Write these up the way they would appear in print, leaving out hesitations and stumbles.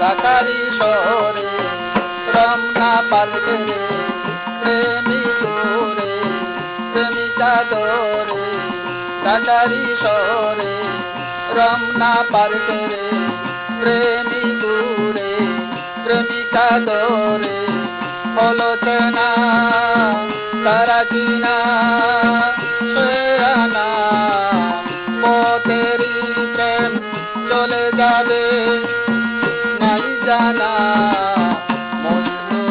ঢাকারি শহরে রমনা পার্কে রে প্রেমিক দূরে প্রেমিকা দরে ঢাকারি শহরে রমনা পার্কে রে প্রেমিক দূরে প্রেমিকা দরে হলো চেনা তারা কিনা আনা পথেরই প্রেম চলে যাবে নাই জানা মজনু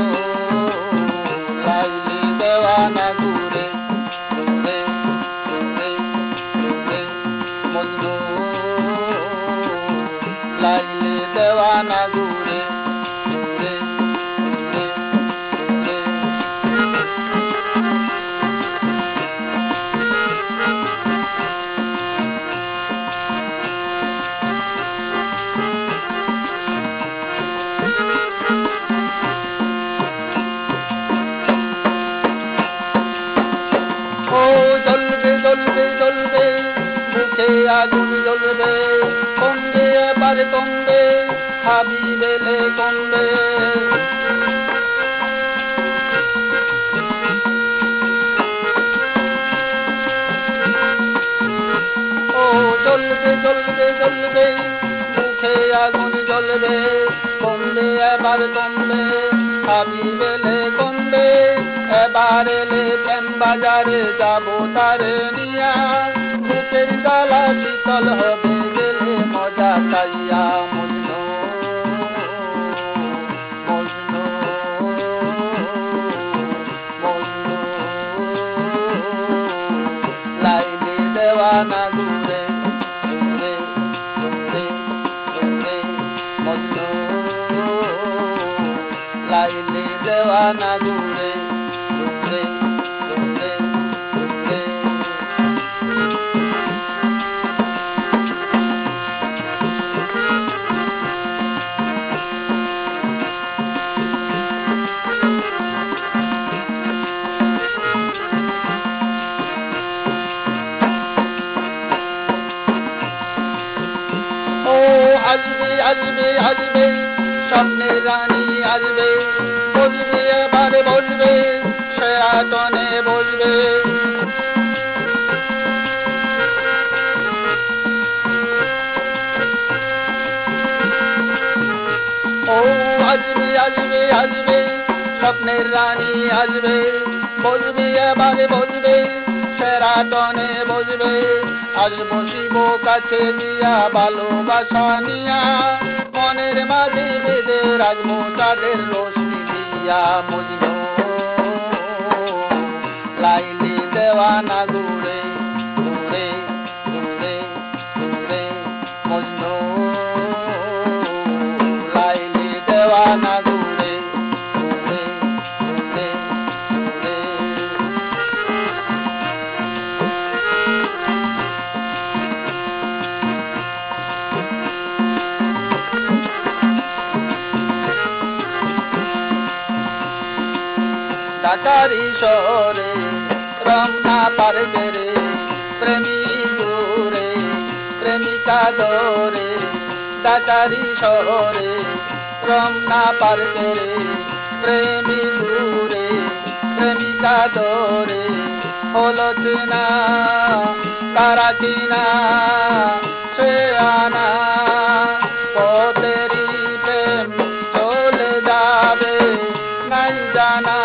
লাইলি দেওয়ানা ঘুরে ঘুরে ঘুরে ঘুরে মজনু লাইলি দেওয়ানা ঘুরে ঘুরে ঘুরে ঘুরে জ্বলবে জ্বলবে জ্বলবে মুখে আগুন জ্বলবে কমবে এবার কমবে হাবি বেলে কমবে ও জ্বলবে জ্বলবে জ্বলবে মুখে আগুন জ্বলবে কমবে এবার কমবে হাবি বেলে কমবে এবার এলে প্রেম বাজারে যাবো তারে নিয়া বুকের জ্বালা শীতল হবে গেলে মজা চাইয়া মজনু মজনু মজনু লাইলি দেওয়ানা ঘুরে ঘুরে ঘুরে ঘুরে মজনু লাইলি দেওয়ানা ঘুরে ঘুরে ঘুরে ঘুরে ও আসবে আসবে আসবে স্বপ্নের রানী আসবে বসবে এবারে বসবে শেরাটনে বসবে ও আসবে আসবে আসবে স্বপ্নের রানী আসবে বসবে এবারে বসবে শেরাটনে বসবে আজ বসিব কাছে দিয়া ভালোবাসা নিয়া মনের মাঝে বেঁধে রাখবো তাদের রশ্মি দিয়া মজনু লাইলি দেওয়ানা ঘুরে ঘুরে ঘুরে ঘুরে মজনু লাইলি দেওয়ানা ঘুরে ঘুরে ঘুরে ঘুরে ঢাকারি শহরে রমনা পার্কে রে প্রেমিক দূরে প্রেমিকা দরে ঢাকারি শহরে রমনা পার্কে রে প্রেমিক দূরে প্রেমিকা দরে হলো চেনা তারা কিনা সে আনা পথেরই প্রেম চলে যাবে নাই জানা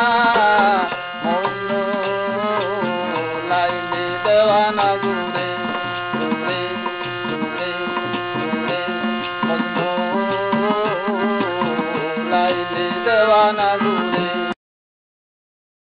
মজনু লাইলি দেওয়ানা ঘুরে ঘুরে ঘুরে ঘুরে মজনু লাইলি দেওয়ানা